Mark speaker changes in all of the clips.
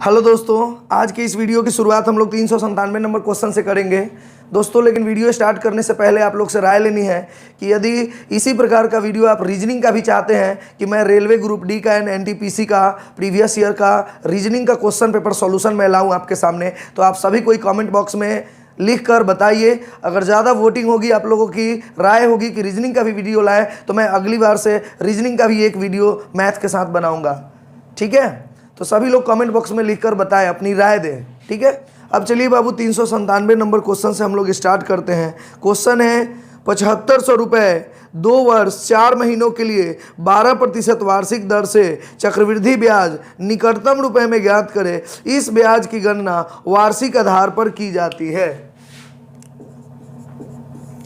Speaker 1: Hello दोस्तों, आज की इस वीडियो की शुरुआत हम लोग 397 नंबर क्वेश्चन से करेंगे दोस्तों। लेकिन वीडियो स्टार्ट करने से पहले आप लोग से राय लेनी है कि यदि इसी प्रकार का वीडियो आप रीजनिंग का भी चाहते हैं कि मैं रेलवे ग्रुप डी का एंड एनटीपीसी का प्रीवियस ईयर का रीजनिंग का क्वेश्चन पेपर सॉल्यूशन मैं लाऊं आपके सामने, तो आप सभी कोई कमेंट बॉक्स में लिख कर बताइए। अगर ज़्यादा वोटिंग होगी, आप लोगों की राय होगी कि रीजनिंग का भी वीडियो लाए, तो मैं अगली बार से रीजनिंग का भी एक वीडियो मैथ के साथ बनाऊँगा। ठीक है, तो सभी लोग कमेंट बॉक्स में लिखकर बताएं, अपनी राय दें। ठीक है, अब चलिए बाबू 397 नंबर क्वेश्चन से हम लोग स्टार्ट करते हैं। क्वेश्चन है 7500 रुपये 2 वर्ष 4 महीनों के लिए 12% वार्षिक दर से चक्रवृद्धि ब्याज निकटतम रुपए में ज्ञात करें। इस ब्याज की गणना वार्षिक आधार पर की जाती है।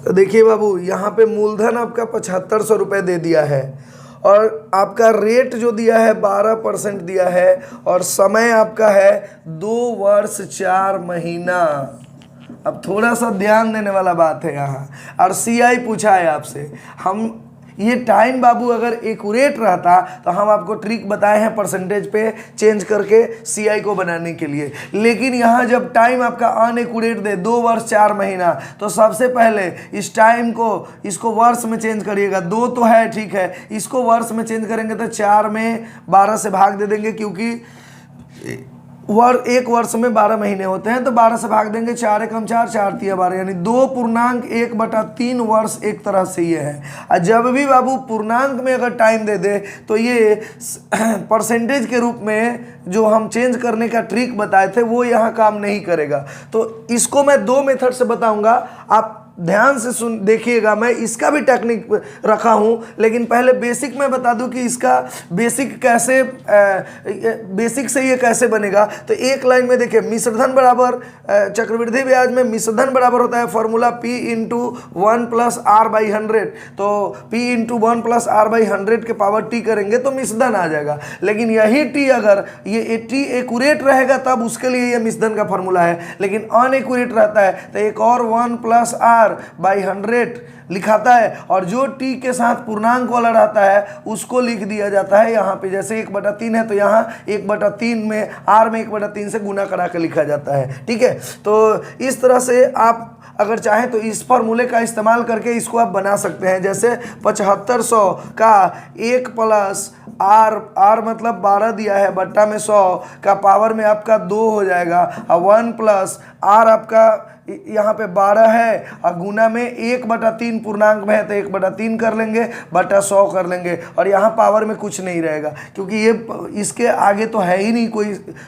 Speaker 1: तो देखिए बाबू, यहाँ पे मूलधन आपका 7500 रुपये दे दिया है और आपका रेट जो दिया है 12% दिया है और समय आपका है 2 वर्ष 4 महीना। अब थोड़ा सा ध्यान देने वाला बात है यहाँ, और सीआई पूछा है आपसे। हम ये टाइम बाबू अगर एक्यूरेट रहता तो हम आपको ट्रिक बताए हैं परसेंटेज पे चेंज करके सीआई को बनाने के लिए। लेकिन यहाँ जब टाइम आपका अनएक्यूरेट दे 2 वर्ष 4 महीना, तो सबसे पहले इस टाइम को इसको वर्ष में चेंज करिएगा। 2 तो है, ठीक है, इसको वर्ष में चेंज करेंगे तो 4 में 12 से भाग दे देंगे, क्योंकि एक वर्ष में 12 महीने होते हैं, तो 12 से भाग देंगे। 4 एकम 4, 4 तिया 12, यानी 2.1/3 वर्ष एक तरह से ये है। और जब भी बाबू पूर्णांक में अगर टाइम दे दे तो ये परसेंटेज के रूप में जो हम चेंज करने का ट्रिक बताए थे वो यहाँ काम नहीं करेगा। तो इसको मैं 2 मेथड से बताऊंगा, आप ध्यान से सुन देखिएगा। मैं इसका भी टेक्निक रखा हूं, लेकिन पहले बेसिक में बता दूं कि इसका बेसिक कैसे बेसिक से ये कैसे बनेगा। तो एक लाइन में देखिए, मिश्रधन बराबर चक्रवृद्धि ब्याज में मिश्रधन बराबर होता है फॉर्मूला P × 1 + R/100। तो P × 1 + R/100 के पावर T करेंगे तो मिश्रधन आ जाएगा। लेकिन यही T अगर ये T एक्यूरेट रहेगा तब उसके लिए ये मिश्रधन का फॉर्मूला है, लेकिन अनएक्यूरेट रहता है तो एक और 1 + R/100 लिखाता है, और जो t के साथ पूर्णांक वाला रहता है उसको लिख दिया जाता है यहाँ पे। जैसे 1/3 है तो यहाँ 1/3 में r में 1/3 से गुना करा के लिखा जाता है। ठीक है, तो इस तरह से आप अगर चाहें तो इस फॉर्मूले का इस्तेमाल करके इसको आप बना सकते हैं। जैसे 7500 का 1 + R मतलब 12 दिया है, बट्टा में 100 का पावर में आपका 2 हो जाएगा, और 1 + R आपका यहाँ पे 12 है और गुना में 1/3 पूर्णांक में है तो 1/3 कर लेंगे, बटा 100 कर लेंगे, और यहाँ पावर में कुछ नहीं रहेगा क्योंकि ये इसके आगे तो है ही नहीं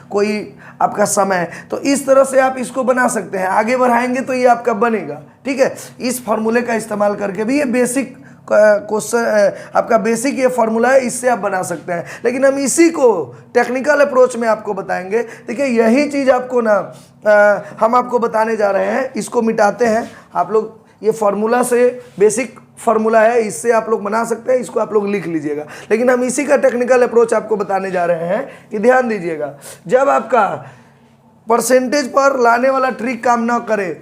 Speaker 1: कोई आपका समय। तो इस तरह से आप इसको बना सकते हैं, आगे बढ़ाएंगे तो ये आपका बनेगा। ठीक है, इस फॉर्मूले का इस्तेमाल करके भी ये बेसिक क्वेश्चन आपका बेसिक ये फॉर्मूला है, इससे आप बना सकते हैं। लेकिन हम इसी को टेक्निकल अप्रोच में आपको बताएंगे। देखिए, यही चीज़ आपको ना हम आपको बताने जा रहे हैं। इसको मिटाते हैं आप लोग, ये फॉर्मूला से बेसिक फॉर्मूला है, इससे आप लोग बना सकते हैं, इसको आप लोग लिख लीजिएगा। लेकिन हम इसी का टेक्निकल अप्रोच आपको बताने जा रहे हैं कि ध्यान दीजिएगा, जब आपका परसेंटेज पर लाने वाला ट्रिक काम ना करे,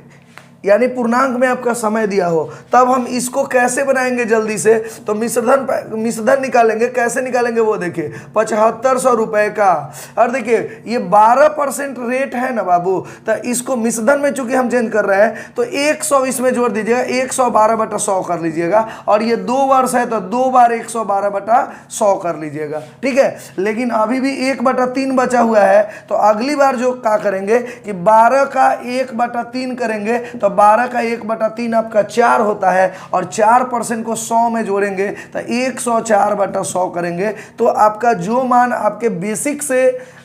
Speaker 1: यानी पूर्णांक में आपका समय दिया हो, तब हम इसको कैसे बनाएंगे जल्दी से। तो मिश्रधन निकालेंगे। कैसे निकालेंगे वो देखिए, 7500 रुपये का, और देखिए ये 12% रेट है ना बाबू, तो इसको मिश्रधन में चूंकि हम चेंज कर रहे हैं तो 100 इसमें जोड़ दीजिएगा, 112/100 कर लीजिएगा, और ये 2 वर्ष है तो 2 बार 112/100 कर लीजिएगा। ठीक है, लेकिन अभी भी 1/3 बचा हुआ है, तो अगली बार जो क्या करेंगे कि 12 का 1/3 करेंगे, तो 12 का 1/3 आपका 4 होता है, और 4% को 100 में जोड़ेंगे तो 104/100 करेंगे, तो आपका जो मान आपके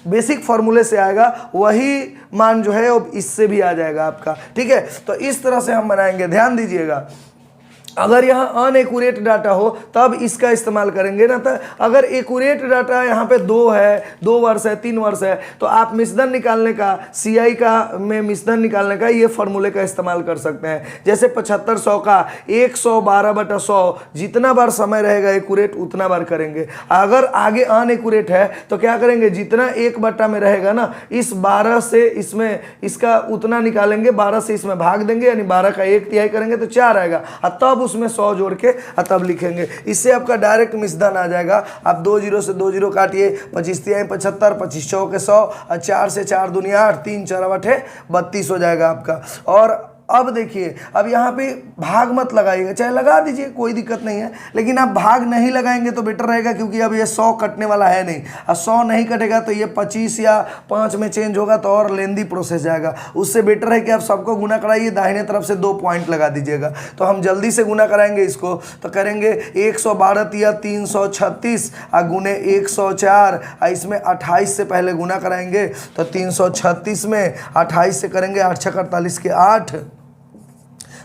Speaker 1: बेसिक फॉर्मूले से आएगा वही मान जो है वो इससे भी आ जाएगा आपका। ठीक है, तो इस तरह से हम बनाएंगे, ध्यान दीजिएगा। अगर यहाँ अनएक्यूरेट डाटा हो तब इसका इस्तेमाल करेंगे ना, तो अगर एक्यूरेट डाटा यहाँ पे 2 है, 2 वर्ष है, 3 वर्ष है, तो आप मिश्रधन निकालने का सीआई का में मिश्रधन निकालने का ये फॉर्मूले का इस्तेमाल कर सकते हैं। जैसे 7500 का 112/100 जितना बार समय रहेगा एक्यूरेट उतना बार करेंगे। अगर आगे अनएक्यूरेट है तो क्या करेंगे, जितना 1 बट्टा में रहेगा ना, इस 12 से इसमें इसका उतना निकालेंगे, 12 से इसमें भाग देंगे, यानी 12 का 1/3 करेंगे तो 4 आएगा, और तब उसमें 100 जोड़ के तब लिखेंगे। इससे आपका डायरेक्ट मिश्रण आ जाएगा। आप 2 जीरो से 2 जीरो काटिए, 25 तिहाई 75, 25 चौके 100, और 4 से 4 दुनिया 8, 3 4 बटे 32 हो जाएगा आपका। और अब देखिए, अब यहाँ पे भाग मत लगाइएगा, चाहे लगा दीजिए कोई दिक्कत नहीं है, लेकिन आप भाग नहीं लगाएंगे तो बेटर रहेगा, क्योंकि अब ये 100 कटने वाला है नहीं। और 100 नहीं कटेगा तो ये 25 या 5 में चेंज होगा तो और लेंदी प्रोसेस जाएगा। उससे बेटर है कि आप सबको गुना कराइए, दाहिने तरफ से 2 पॉइंट लगा दीजिएगा। तो हम जल्दी से गुना कराएंगे इसको, तो करेंगे 112 या 336 गुने 104, इसमें 28 से पहले गुना कराएंगे तो 336 में 28 से करेंगे, 8 छक 48 के 8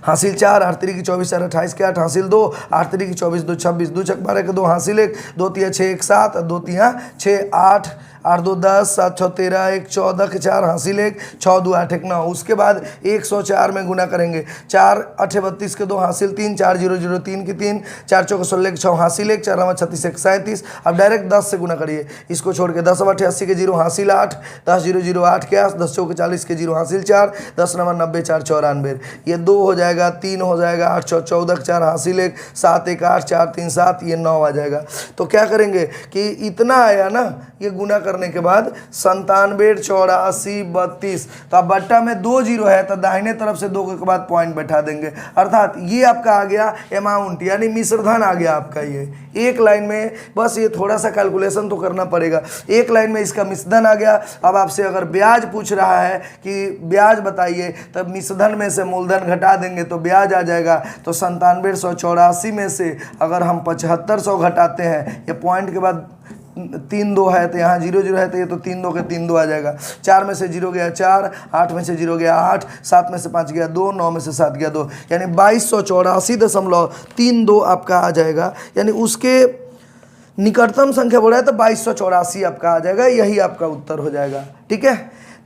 Speaker 1: हासिल 4, 8 3 की 24, 4 28 के 8 हासिल 2, 8 3 की 24, 2 26, 2 छक 12 के 2 हासिल 1, 2 तिया 6 1 7, 2 तिया 6 8, 8 2 10, 7 6 13, 1 14 के 4 हासिल 1, 6 2 8 1 9। उसके बाद 104 में गुना करेंगे, 4 8 32 के 2 हासिल 3, 4 0 0 3 की 3, 4 चौके 16 के 6 हासिल 1, 4 36 1 37। अब डायरेक्ट 10 से गुना करिए, इसको छोड़ के 10 88 के 0 हासिल 8, 10 0 0 8 के 8, 10 चौके 40 के 0 हासिल 4, 10 90 4 94, ये 2 हो जाएगा, 3 हो जाएगा, 8 14 के 4 हासिल 1, 7 1 8, 4 3 7, ये 9 आ जाएगा। तो क्या करेंगे कि इतना आया ना, ये गुना करने के बाद 97 84 32, तो अब बट्टा में 2 जीरो है तो दाहिने तरफ से 2 के बाद पॉइंट बैठा देंगे, अर्थात ये आपका आ गया अमाउंट, यानी मिश्रधन आ गया आपका। ये एक लाइन में, बस ये थोड़ा सा कैलकुलेशन तो करना पड़ेगा, एक लाइन में इसका मिश्रधन आ गया। अब आपसे अगर ब्याज पूछ रहा है कि ब्याज बताइए, तब मिश्रधन में से मूलधन घटा देंगे तो ब्याज आ जाएगा। तो 9784 में से अगर हम 7500 घटाते हैं, ये पॉइंट के बाद 3 2 है तो यहाँ 0 0 है तो ये तो 3 2 के 3 2 आ जाएगा। 4 में से 0 गया 4, 8 में से 0 गया 8, 7 में से 5 गया 2, 9 में से 7 गया 2, यानी 2284.32 आपका आ जाएगा। यानी उसके निकटतम संख्या बोला है तो 2284 आपका आ जाएगा, यही आपका उत्तर हो जाएगा। ठीक है,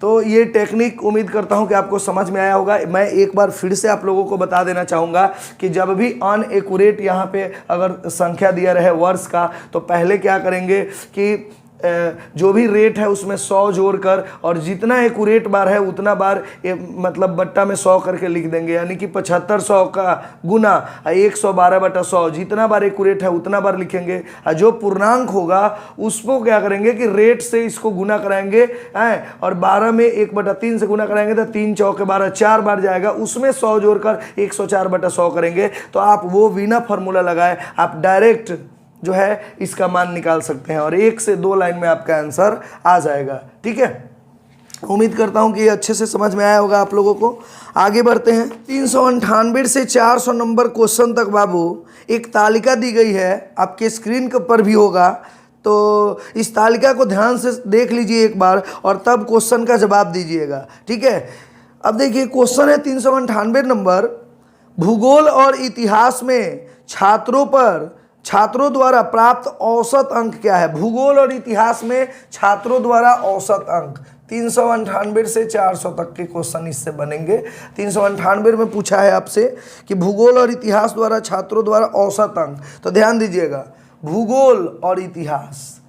Speaker 1: तो ये टेक्निक उम्मीद करता हूँ कि आपको समझ में आया होगा। मैं एक बार फिर से आप लोगों को बता देना चाहूँगा कि जब भी अनएकुरेट यहाँ पे अगर संख्या दिया रहे वर्ष का, तो पहले क्या करेंगे कि जो भी रेट है उसमें 100 जोड़कर, और जितना एक्यूरेट बार है उतना बार मतलब बट्टा में 100 करके लिख देंगे, यानी कि 7500 का गुना 112/100, जितना बार एक्यूरेट है उतना बार लिखेंगे। और जो पूर्णांक होगा उसको क्या करेंगे कि रेट से इसको गुना कराएंगे, और 12 में 1/3 से गुना कराएंगे तो 3 चौके 12, 4 बार जाएगा, उसमें 100 जोड़कर 104/100 करेंगे। तो आप वो बिना फार्मूला लगाए आप डायरेक्ट जो है इसका मान निकाल सकते हैं, और 1 से 2 लाइन में आपका आंसर आ जाएगा। ठीक है, उम्मीद करता हूं कि ये अच्छे से समझ में आया होगा आप लोगों को। आगे बढ़ते हैं। 398 से 400 नंबर क्वेश्चन तक बाबू एक तालिका दी गई है, आपके स्क्रीन के ऊपर भी होगा, तो इस तालिका को ध्यान से देख लीजिए एक बार और तब क्वेश्चन का जवाब दीजिएगा। ठीक है, अब देखिए क्वेश्चन है 398 नंबर, भूगोल और इतिहास में छात्रों द्वारा प्राप्त औसत अंक क्या है। भूगोल और इतिहास में छात्रों द्वारा औसत अंक 398 से 400 तक के क्वेश्चन इससे बनेंगे। 398 में पूछा है आपसे कि भूगोल और इतिहास द्वारा छात्रों द्वारा औसत अंक, तो ध्यान दीजिएगा, भूगोल और इतिहास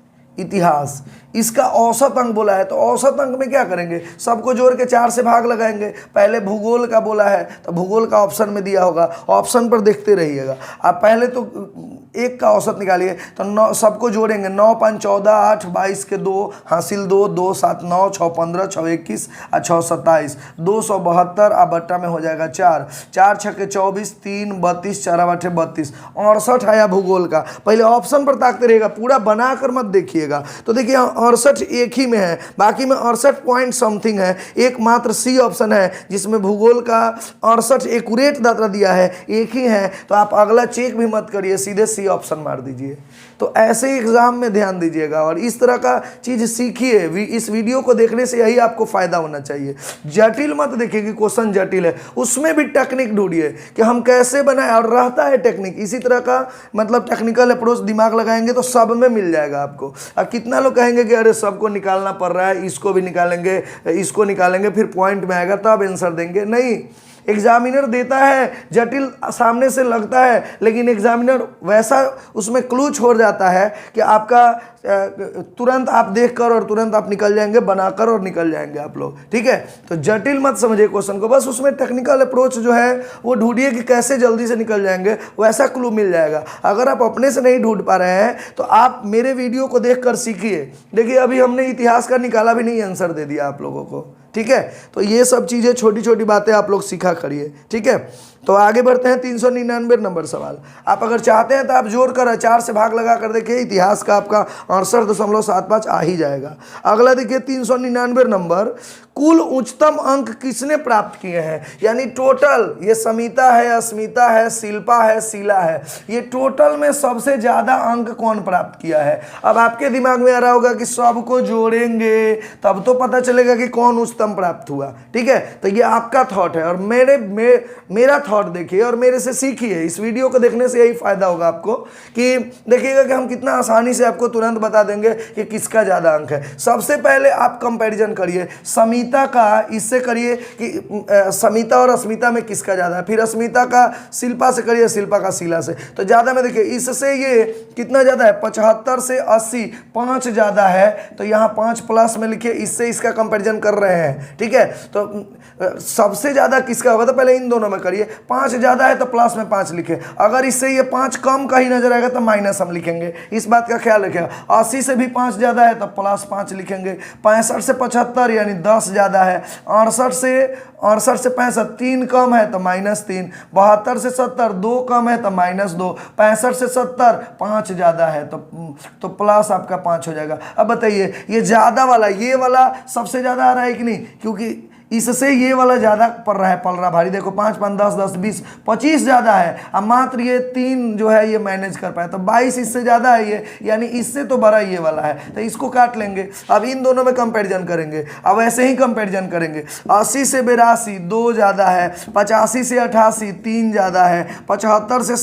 Speaker 1: इसका औसत अंक बोला है, तो औसत अंक में क्या करेंगे, सबको जोड़ के 4 से भाग लगाएंगे। पहले भूगोल का बोला है तो भूगोल का ऑप्शन में दिया होगा, ऑप्शन पर देखते रहिएगा। आप पहले तो 1 का औसत निकालिए, तो 9 सबको जोड़ेंगे, 9 5 14, 8 22 के 2 हासिल 2, 2 7 9, 6 15, 6 21 और 6 27, 272 और बट्टा में हो जाएगा 4, 4 6 के 24, 3 32, 4 8 32, 68 आया भूगोल का। पहले ऑप्शन पर ताकते रहिएगा, पूरा बनाकर मत देखिएगा। तो देखिए 68 एक ही में है, बाकी में 68 पॉइंट समथिंग है, एकमात्र सी ऑप्शन है जिसमें भूगोल का 68 एक्यूरेट दाता दिया है, एक ही है। तो आप अगला चेक भी मत करिए, सीधे सी ऑप्शन मार दीजिए। तो ऐसे ही एग्जाम में ध्यान दीजिएगा और इस तरह का चीज सीखिए। इस वीडियो को देखने से यही आपको फायदा होना चाहिए। जटिल मत देखिए कि क्वेश्चन जटिल है, उसमें भी टेक्निक ढूंढिए कि हम कैसे बनाए, और रहता है टेक्निक। इसी तरह का मतलब टेक्निकल अप्रोच दिमाग लगाएंगे तो सब में मिल जाएगा आपको। अब कितना लोग कहेंगे कि अरे सबको निकालना पड़ रहा है, इसको भी निकालेंगे, इसको निकालेंगे, फिर पॉइंट में आएगा तब आंसर देंगे। नहीं, एग्जामिनर देता है, जटिल सामने से लगता है, लेकिन एग्जामिनर वैसा उसमें क्लू छोड़ जाता है कि आपका तुरंत आप देखकर और तुरंत आप निकल जाएंगे, बनाकर और निकल जाएंगे आप लोग, ठीक है। तो जटिल मत समझिए क्वेश्चन को, बस उसमें टेक्निकल अप्रोच जो है वो ढूंढिए कि कैसे जल्दी से निकल जाएंगे, वैसा क्लू मिल जाएगा। अगर आप अपने से नहीं ढूंढ पा रहे हैं तो आप मेरे वीडियो को देखकर सीखिए। देखिए अभी हमने इतिहास का निकाला भी नहीं, आंसर दे दिया आप लोगों को, ठीक है। तो ये सब चीज़ें छोटी छोटी बातें आप लोग सीखा करिए, ठीक है। तो आगे बढ़ते हैं 399 नंबर सवाल। आप अगर चाहते हैं तो आप जोड़ कर 4 से भाग लगा कर देखिए, इतिहास का आपका 68.75 आ ही जाएगा। अगला देखिए 399 नंबर, कुल उच्चतम अंक किसने प्राप्त किए हैं, यानी टोटल, ये समिता है, अस्मिता है, शिल्पा है, शीला है, ये टोटल में सबसे ज्यादा अंक कौन प्राप्त किया है। अब आपके दिमाग में आ रहा होगा कि सबको जोड़ेंगे तब तो पता चलेगा कि कौन उच्चतम प्राप्त हुआ, ठीक है। तो ये आपका थॉट है और मेरा थॉट देखिए और मेरे से सीखिए। इस वीडियो को देखने से यही फायदा होगा आपको कि देखिएगा कि हम कितना आसानी से आपको तुरंत बता देंगे कि किसका ज्यादा अंक है। सबसे पहले आप कंपैरिजन करिए, समिता का इससे करिए कि समिता और अस्मिता में किसका ज्यादा है, फिर अस्मिता का शिल्पा से करिए, शिल्पा का शीला से। तो ज्यादा में देखिए इससे ये कितना ज्यादा है, 75 से 80, 5 ज्यादा है, तो यहाँ 5 प्लस में लिखिए, इससे इसका कंपैरिजन कर रहे हैं, ठीक है। तो सबसे ज्यादा किसका होगा, तो पहले इन दोनों में करिए, 5 ज्यादा है तो प्लस में 5 लिखे, अगर इससे ये 5 कम का ही नजर आएगा तो माइनस हम लिखेंगे, इस बात का ख्याल रखिएगा। 80 से भी 5 ज्यादा है तो प्लस 5 लिखेंगे, 65 से 75 यानी 10 ज्यादा है, 68 से 65 3 कम है तो -3, 72 से 70 2 कम है तो -2, 65 से 70 5 ज्यादा है तो प्लस आपका 5 हो जाएगा। अब बताइए ये ज्यादा वाला, ये वाला सबसे ज्यादा आ रहा है कि नहीं, क्योंकि इससे ये वाला ज्यादा पड़ रहा है, पल रहा भारी। देखो 5 5 10 10 20 25 ज्यादा है, अब मात्र ये 3 जो है ये मैनेज कर पाए, तो 22 इससे ज्यादा है ये, यानी इससे तो बड़ा ये वाला है, तो इसको काट लेंगे। अब इन दोनों में कंपैरिजन करेंगे, अब ऐसे ही कंपैरिजन करेंगे, 80 से 82 2 ज्यादा है, 85 से 88 3 ज्यादा है, 75 से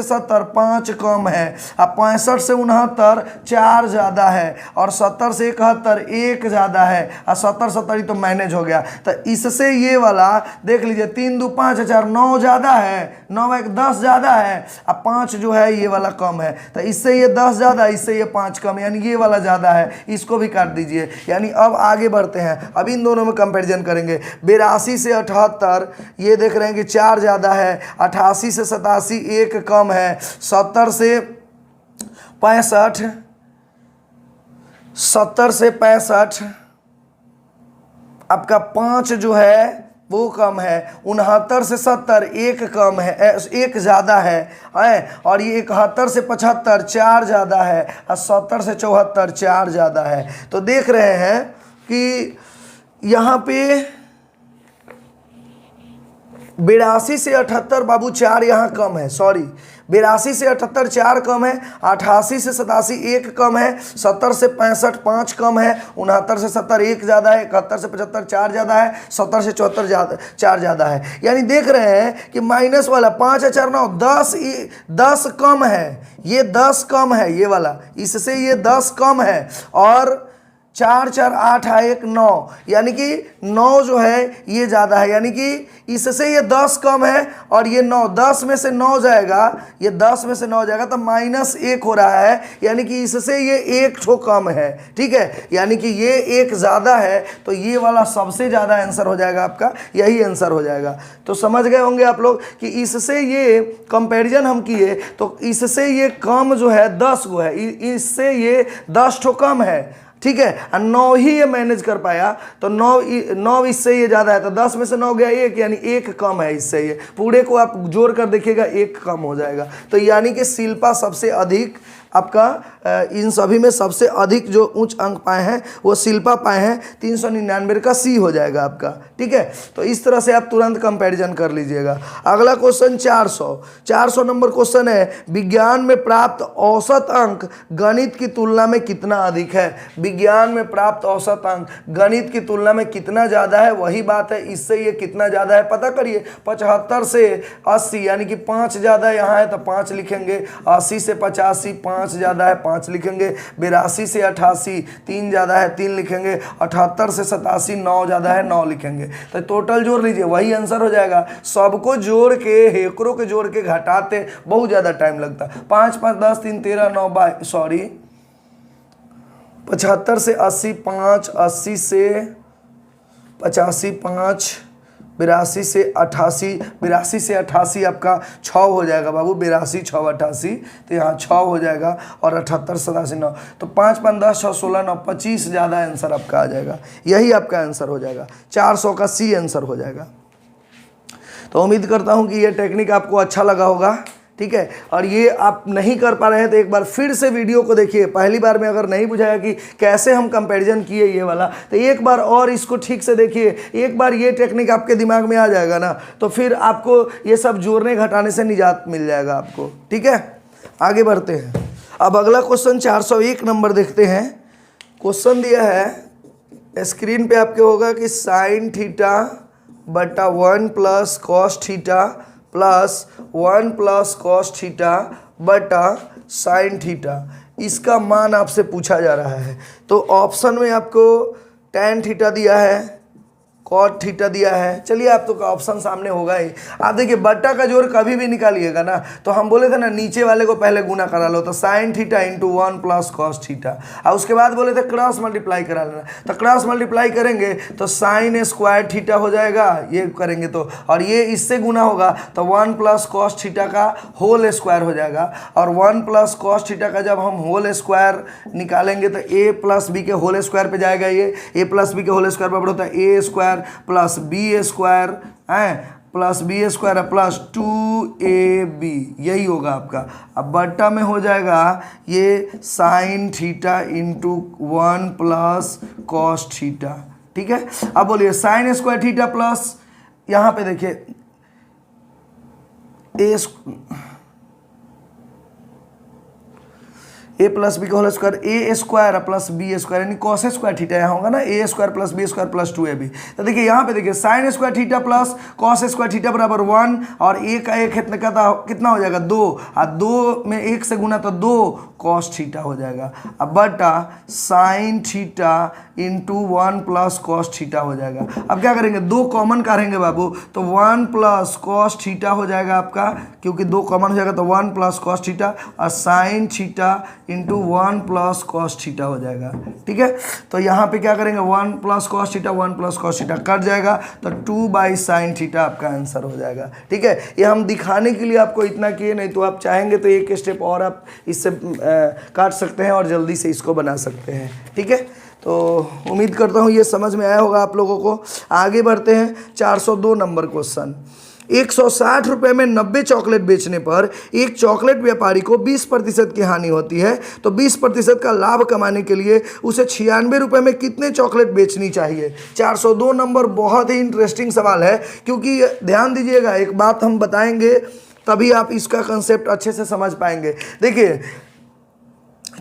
Speaker 1: 70 5 कम है, अब 65 से 69 4 ज्यादा है, और 70 से 71 1 ज्यादा है, और 70 70 तो मैनेज हो गया। तो इससे ये वाला देख लीजिए, 3 2 5 4 9 ज्यादा है, 9 1 10 ज्यादा है, अब 5 जो है ये वाला कम है, तो इससे ये 10 ज्यादा, इससे ये 5 कम, यानी ये वाला ज्यादा है, इसको भी काट दीजिए। यानी अब आगे बढ़ते हैं, अब इन दोनों में कंपैरिजन करेंगे। 82 से 78 ये देख रहे हैं कि 4 ज्यादा है, 88 से 87 1 कम है, 70 से 65 आपका 5 जो है वो कम है, 69 से 70 1 कम है, 1 ज़्यादा है, और ये 71 से 75 4 ज़्यादा है, और 70 से 74 4 ज़्यादा है। तो देख रहे हैं कि यहाँ पे 82 से 78 बाबू 4 यहाँ कम है, सॉरी 82 से 78 4 कम है, 88 से 87 1 कम है, 70 से 65 5 कम है, 69 से 70 1 ज़्यादा है, 71 से 75 4 ज़्यादा है, 70 से 74 4 ज़्यादा है। यानी देख रहे हैं कि माइनस वाला 5 4 9 10 कम है, ये 10 कम है ये वाला, इससे ये 10 कम है, और 4 4 8 1 9, यानी कि 9 जो है ये ज़्यादा है, यानी कि इससे ये 10 कम है, और ये 9, 10 में से 9 जाएगा, ये 10 में से 9 जाएगा तो -1 हो रहा है, यानी कि इससे ये 1 ठो कम है, ठीक है। यानी कि ये 1 ज़्यादा है, तो ये वाला सबसे ज़्यादा आंसर हो जाएगा आपका, यही आंसर हो जाएगा। तो समझ गए होंगे आप लोग कि इससे ये कंपैरिजन हम किए, तो इससे ये कम जो है 10 गो है, इससे ये 10 ठो कम है, ठीक है। 9 ही ये मैनेज कर पाया, तो 9 इससे ये ज़्यादा है, तो 10 में से 9 गया 1, यानी 1 कम है इससे, ये पूरे को आप जोड़ कर देखिएगा 1 कम हो जाएगा। तो यानी कि शिल्पा सबसे अधिक आपका इन सभी में सबसे अधिक जो उच्च अंक पाए हैं वो शिल्पा पाए हैं, 399 का सी हो जाएगा आपका, ठीक है। तो इस तरह से आप तुरंत कंपैरिजन कर लीजिएगा। अगला क्वेश्चन 400 नंबर क्वेश्चन है, विज्ञान में प्राप्त औसत अंक गणित की तुलना में कितना अधिक है। विज्ञान में प्राप्त औसत अंक गणित की तुलना में कितना ज़्यादा है, वही बात है, इससे ये कितना ज़्यादा है पता करिए। 75 से 80 यानी कि 5 ज़्यादा यहाँ है तो 5 लिखेंगे, 80 से 85 5 ज़्यादा है 5 लिखेंगे, 82 से 88 3 ज़्यादा है 3 लिखेंगे, 78 से 87 9 ज़्यादा है 9 लिखेंगे। तो टोटल जोड़ लीजिए, वही आंसर हो जाएगा। सबको जोड़ के हेकड़ों के जोड़ के घटाते बहुत ज़्यादा टाइम लगता है। 5 5 10 3 13 9 सॉरी 75 से 80 5, 80 से 85 5, 82 से 88, 82 से 88 आपका 6 हो जाएगा बाबू, 82 6 88, तो यहाँ 6 हो जाएगा और 78 87 9, तो 5 5 10 6 16 9 25 ज़्यादा आंसर आपका आ जाएगा। यही आपका आंसर हो जाएगा, 400 का सी आंसर हो जाएगा। तो उम्मीद करता हूँ कि ये टेक्निक आपको अच्छा लगा होगा, ठीक है। और ये आप नहीं कर पा रहे हैं तो एक बार फिर से वीडियो को देखिए। पहली बार में अगर नहीं बुझाया कि कैसे हम कंपैरिजन किए ये वाला, तो एक बार और इसको ठीक से देखिए। एक बार ये टेक्निक आपके दिमाग में आ जाएगा ना, तो फिर आपको ये सब जोड़ने घटाने से निजात मिल जाएगा आपको, ठीक है। आगे बढ़ते हैं। अब अगला क्वेश्चन 401 नंबर देखते हैं। क्वेश्चन दिया है स्क्रीन पे आपके होगा कि साइन थीटा बटा 1 plus cos theta plus 1 plus cos theta बटा साइन थीटा, इसका मान आपसे पूछा जा रहा है। तो ऑप्शन में आपको tan थीटा दिया है, कॉट थीटा दिया है। चलिए आप तो का ऑप्शन सामने होगा ही। आप देखिए बट्टा का जोड़ कभी भी निकालिएगा ना, तो हम बोले थे ना नीचे वाले को पहले गुना करा लो, तो sine theta into 1 plus cos theta, और उसके बाद बोले थे क्रॉस मल्टीप्लाई करा लेना। तो क्रॉस मल्टीप्लाई करेंगे तो साइन स्क्वायर थीटा हो जाएगा, ये करेंगे तो, और ये इससे गुना होगा तो 1 प्लस कॉस थीटा का होल स्क्वायर हो जाएगा। और 1 प्लस कॉस थीटा का जब हम होल स्क्वायर निकालेंगे तो ए प्लस बी के होल स्क्वायर पे जाएगा, ये ए प्लस बी के होल स्क्वायर पर होता है A square plus B square है plus B square plus 2ab, यही होगा आपका। अब बट्टा में हो जाएगा ये sine theta into 1 plus cos theta, ठीक है। अब बोलिए साइन स्क्वायर थीटा प्लस, यहां पे देखिए ए प्लस बी का whole square, A square plus B square, यानी कॉस स्क्वायर थीटा यहाँ होगा ना, A square plus B square plus 2ab। तो देखिए यहाँ पे देखिए sine square theta plus cos square theta बराबर 1, और ए का एक कितना हो जाएगा 2, और 2 में 1 से गुना तो 2 कॉस थीटा हो जाएगा। अब बटा sine theta into 1 plus cos theta हो जाएगा। अब क्या करेंगे, 2 कॉमन करेंगे बाबू, तो 1 प्लस कॉस थीटा हो जाएगा आपका, क्योंकि 2 कॉमन हो जाएगा तो 1 प्लस कॉस थीटा, और sine theta into 1 plus cos theta हो जाएगा, ठीक है। तो यहाँ पे क्या करेंगे 1 plus cos theta 1 plus cos theta cut जाएगा, तो 2/sin थीटा आपका आंसर हो जाएगा, ठीक है। ये हम दिखाने के लिए आपको इतना किए, नहीं तो आप चाहेंगे तो एक स्टेप और आप इससे काट सकते हैं और जल्दी से इसको बना सकते हैं, ठीक है। तो उम्मीद करता हूँ ये समझ में आया होगा आप लोगों को। आगे बढ़ते हैं 402 नंबर क्वेश्चन। 160 रुपये में 90 चॉकलेट बेचने पर एक चॉकलेट व्यापारी को 20% की हानि होती है, तो 20% का लाभ कमाने के लिए उसे 96 रुपये में कितने चॉकलेट बेचनी चाहिए। 402 नंबर बहुत ही इंटरेस्टिंग सवाल है, क्योंकि ध्यान दीजिएगा एक बात हम बताएंगे तभी आप इसका कंसेप्ट अच्छे से समझ पाएंगे। देखिए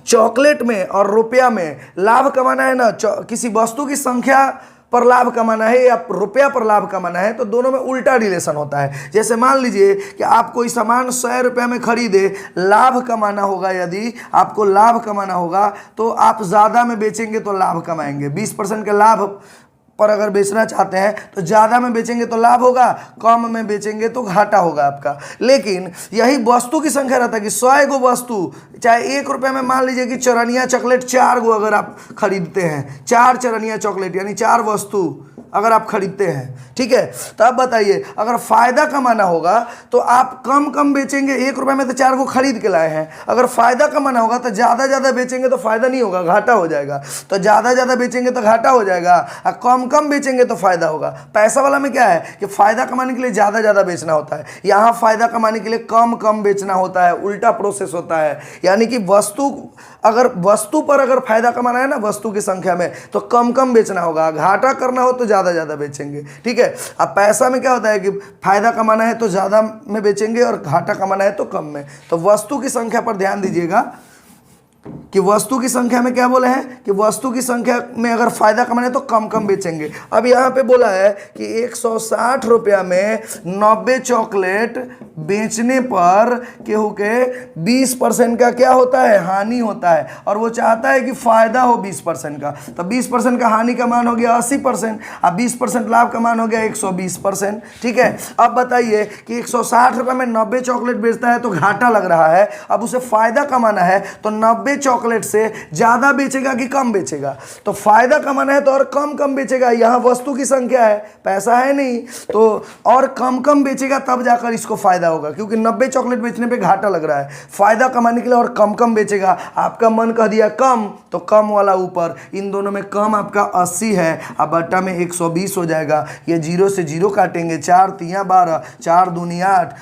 Speaker 1: चॉकलेट में और रुपया में लाभ कमाना है ना, किसी वस्तु की संख्या पर लाभ कमाना है या रुपया पर लाभ कमाना है, तो दोनों में उल्टा रिलेशन होता है। जैसे मान लीजिए कि आप कोई सामान 100 रुपये में खरीदे, लाभ कमाना होगा, यदि आपको लाभ कमाना होगा तो आप ज़्यादा में बेचेंगे तो लाभ कमाएंगे। 20% के लाभ पर अगर बेचना चाहते हैं तो ज़्यादा में बेचेंगे तो लाभ होगा, कम में बेचेंगे तो घाटा होगा आपका। लेकिन यही वस्तु की संख्या रहता है कि 100 गो वस्तु, चाहे 1 रुपये में मान लीजिए कि चरनिया चॉकलेट 4 गो अगर आप खरीदते हैं, 4 चरनिया चॉकलेट यानी 4 वस्तु अगर आप खरीदते हैं, ठीक है। तो अब बताइए अगर फ़ायदा कमाना होगा तो आप कम बेचेंगे। 1 रुपये में तो 4 को खरीद के लाए हैं, अगर फ़ायदा कमाना होगा तो ज़्यादा बेचेंगे तो फ़ायदा नहीं होगा, घाटा हो जाएगा। तो ज़्यादा बेचेंगे तो घाटा हो जाएगा, और कम बेचेंगे तो फ़ायदा होगा। पैसा वाला में क्या है कि फ़ायदा कमाने के लिए ज़्यादा बेचना होता है, यहाँ फ़ायदा कमाने के लिए कम बेचना होता है, उल्टा प्रोसेस होता है। यानी कि वस्तु पर अगर फ़ायदा कमाना है ना वस्तु की संख्या में, तो कम बेचना होगा, घाटा करना हो तो ज़्यादा बेचेंगे, ठीक है। अब पैसा में क्या होता है कि फायदा कमाना है तो ज़्यादा में बेचेंगे और घाटा कमाना है तो कम में। तो वस्तु की संख्या पर ध्यान दीजिएगा कि वस्तु की संख्या में क्या बोला है कि वस्तु की संख्या में अगर फायदा कमाना है तो कम बेचेंगे। अब यहाँ पे बोला है कि 160 रुपया में 90 चॉकलेट बेचने पर केहू के 20% का क्या होता है, हानि होता है, और वो चाहता है कि फायदा हो 20% का। तो 20% का हानि का मान हो गया 80%, अब 20% लाभ का मान हो गया 120%, ठीक है। अब बताइए कि 160 रुपये में 90 चॉकलेट बेचता है तो घाटा लग रहा है, अब उसे फायदा कमाना है तो 90 चॉकलेट चॉकलेट से ज़्यादा बेचेगा कि कम बेचेगा? तो फायदा कमाना है तो और कम कम बेचेगा। यहाँ वस्तु की संख्या है, पैसा है नहीं, तो और कम कम बेचेगा तब जाकर इसको फायदा होगा, क्योंकि 90 चॉकलेट बेचने पे घाटा लग रहा है। फायदा कमाने के लिए और कम कम बेचेगा। आपका मन कह दिया कम, तो कम वाला ऊपर, इन दोनों में कम आपका 80 है, अब बट्टा में 120 हो जाएगा। ये 0 से 0 काटेंगे, 4 तिया 12, 4 दूनी 8,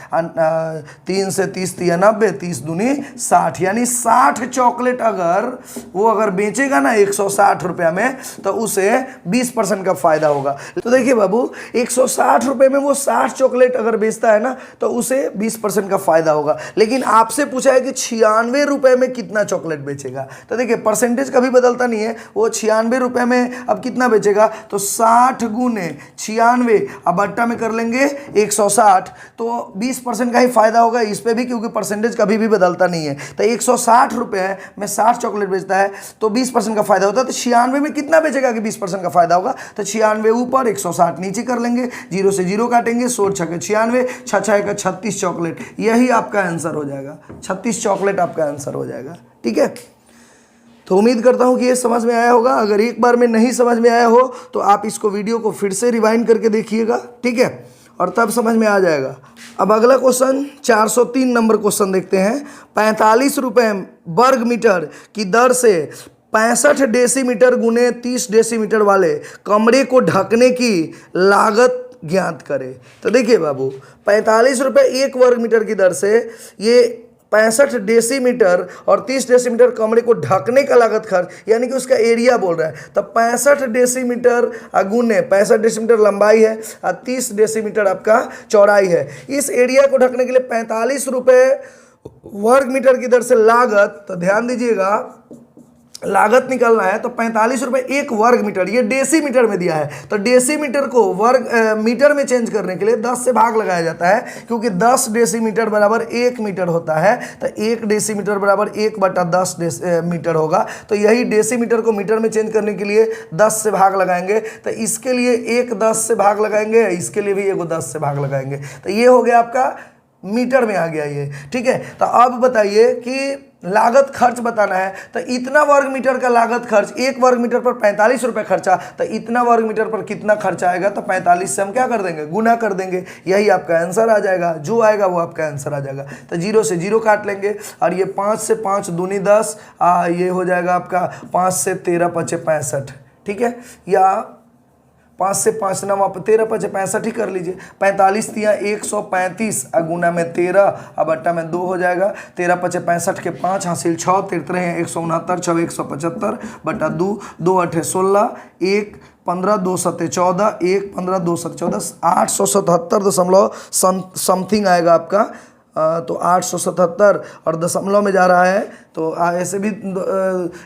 Speaker 1: 3 से 30 तिया 90, 30 दूनी 60, यानी 60 चॉकलेट अगर बेचेगा ना 160 रुपया में, तो उसे 20% का फायदा होगा। तो देखिए बाबू, 160 रुपये में वो 60 चॉकलेट अगर बेचता है ना, तो उसे 20% का फायदा होगा। लेकिन आपसे पूछा है कि 96 रुपये में कितना चॉकलेट बेचेगा, तो देखिए परसेंटेज कभी बदलता नहीं है। वो 96 रुपये में अब कितना बेचेगा, तो 60 गुने 96, अब बट्टा में कर लेंगे 160, तो 20% का ही फायदा होगा इस पे भी, क्योंकि परसेंटेज कभी भी बदलता नहीं है। तो 160 रुपये में 60 चॉकलेट बेचता है तो 20% का फायदा होता है। तो 96 में कितना बेचेगा कि 20% का फायदा होगा, तो 96 ऊपर 160 नीचे कर लेंगे, 0 से 0 काटेंगे, 16 छक्के 96, 6 का 36 चॉकलेट, यही आपका आंसर हो जाएगा। 36 चॉकलेट आपका आंसर हो जाएगा। ठीक है, तो उम्मीद करता हूं कि ये समझ में आया होगा। अगर एक बार में नहीं समझ में आया हो तो आप इसको वीडियो को फिर से रिवाइंड करके देखिएगा, ठीक है, और तब समझ में आ जाएगा। अब अगला क्वेश्चन 403 नंबर क्वेश्चन देखते हैं। 45 रुपये वर्ग मीटर की दर से 65 डेसीमीटर गुने 30 डेसीमीटर वाले कमरे को ढकने की लागत ज्ञात करें। तो देखिए बाबू, 45 रुपये 1 वर्ग मीटर की दर से ये 65 डेसीमीटर और 30 डेसीमीटर कमरे को ढकने का लागत खर्च, यानी कि उसका एरिया बोल रहा है। तब 65 डेसीमीटर गुने 65 डेसीमीटर लंबाई है और 30 डेसीमीटर आपका चौड़ाई है। इस एरिया को ढकने के लिए 45 रुपये वर्ग मीटर की दर से लागत, तो ध्यान दीजिएगा लागत निकालना है तो 45 रुपये 1 वर्ग मीटर, ये डेसीमीटर में दिया है, तो डेसीमीटर को वर्ग मीटर में चेंज करने के लिए 10 से भाग लगाया जाता है, क्योंकि 10 डेसीमीटर बराबर 1 मीटर होता है। तो 1 डेसीमीटर बराबर 1/10 मीटर होगा। तो यही डेसीमीटर को मीटर में चेंज करने के लिए 10 से भाग लगाएंगे। तो इसके लिए एक 10 से भाग लगाएंगे, इसके लिए भी एक 10 से भाग लगाएंगे। तो ये हो गया आपका मीटर में आ गया ये। ठीक है, तो अब बताइए कि लागत खर्च बताना है, तो इतना वर्ग मीटर का लागत खर्च, 1 वर्ग मीटर पर 45 रुपये खर्चा, तो इतना वर्ग मीटर पर कितना खर्चा आएगा, तो 45 से हम क्या कर देंगे, गुना कर देंगे, यही आपका आंसर आ जाएगा। जो आएगा वो आपका आंसर आ जाएगा। तो 0 से 0 काट लेंगे, और ये 5 से 5 दूनी 10, ये हो जाएगा आपका 5 से 13 पचे 65। ठीक है, या 5 से 5 9 13 पचे 65 ही कर लीजिए। 45 तिया 135 गुना में 13, अब बट्टा में 2 हो जाएगा। 13 पचे 65 के 5 हासिल 6, 13 हैं 169, 6 175 बट्टा 2, 2 8 16, 1 15 2 7 14, 1 15 2 7 14, 877 दशमलव समथिंग आएगा आपका। तो 877 और दशमलव में जा रहा है, तो ऐसे भी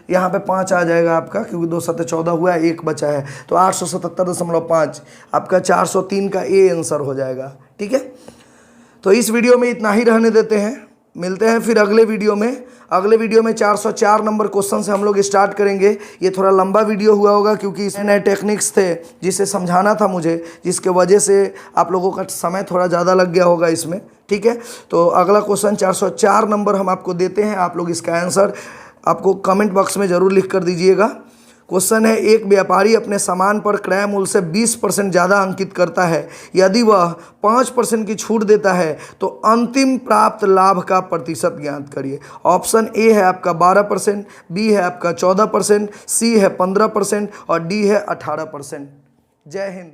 Speaker 1: यहाँ पे 5 आ जाएगा आपका, क्योंकि 2 7 14 हुआ है, 1 बचा है, तो 877.5 आपका 403 का ए आंसर हो जाएगा। ठीक है, तो इस वीडियो में इतना ही रहने देते हैं, मिलते हैं फिर अगले वीडियो में। अगले वीडियो में 404 नंबर क्वेश्चन से हम लोग स्टार्ट करेंगे। ये थोड़ा लंबा वीडियो हुआ होगा, क्योंकि इसमें नए टेक्निक्स थे जिसे समझाना था मुझे, जिसके वजह से आप लोगों का समय थोड़ा ज़्यादा लग गया होगा इसमें। ठीक है, तो अगला क्वेश्चन 404 नंबर हम आपको देते हैं। आप लोग इसका आंसर आपको कमेंट बॉक्स में ज़रूर लिख कर दीजिएगा। क्वेश्चन है, एक व्यापारी अपने सामान पर क्रय मूल्य से 20% ज़्यादा अंकित करता है। यदि वह 5% की छूट देता है तो अंतिम प्राप्त लाभ का प्रतिशत ज्ञात करिए। ऑप्शन ए है आपका 12%, बी है आपका 14%, सी है 15% और डी है 18%। जय हिंद।